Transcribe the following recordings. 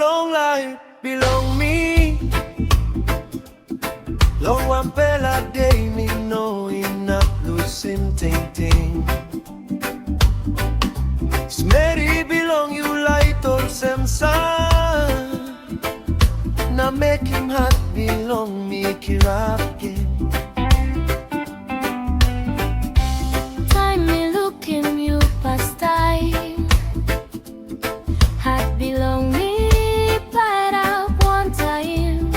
long life belong me. Long one pela day me know him not losing ting. Mary belong you light on some sun. Now make him hot belong me kirapke. Time me look him you past time. Hot belong me fight up one time.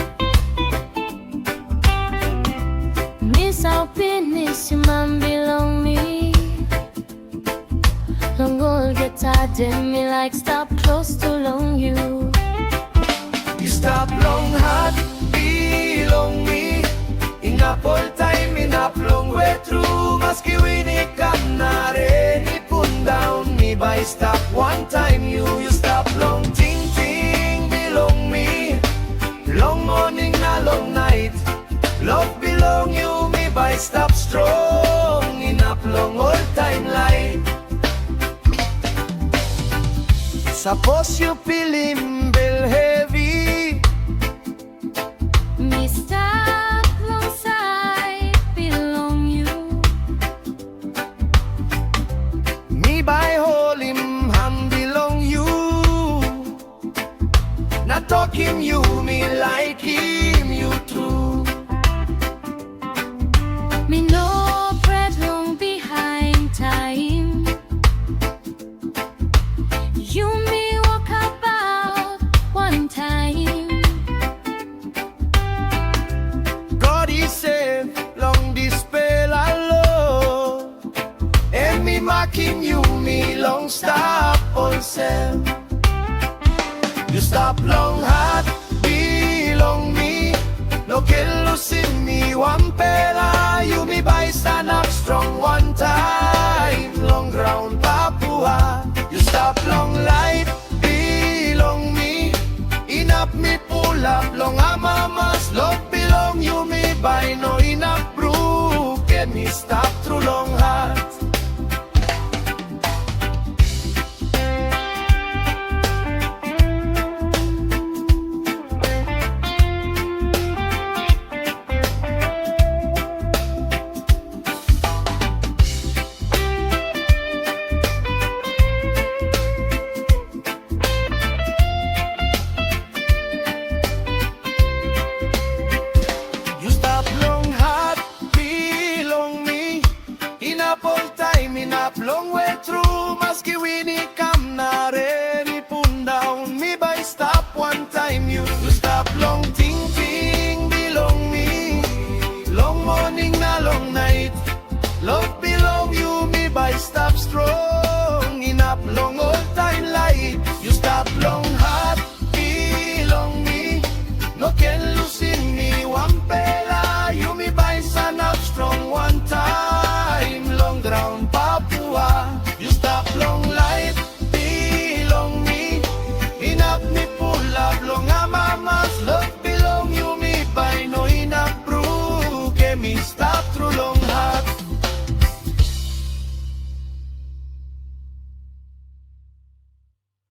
Miss out finish man belong me. Long old guitar dim me like stop close to long you. You stop long hot belong me. Inap all time inap long way through. Maski winik ka na rin ipun down me by stop one time you stop long ting belong me. Long morning na long night. Love belong you me by stop strong. Inap long all time light. Suppose you feel him bill heavy. Me stop long side belong you. Me by hold him hand belong you. Not talk him you me like him you true. Me no bread long behind time. You me walk about one time. God is safe long dispel alone. And me mark him you me long stop on self. You stop long hot belong me. No kill in me one pela. You me by stand up strong one time. Long ground Papua. You stop long light belong me. Inap me pull up long amamas. Love belong you me by no inap brook. Can me stop through long heart. Long way through, maski winnie come na rin ipun down me by stop one time you stop long thing.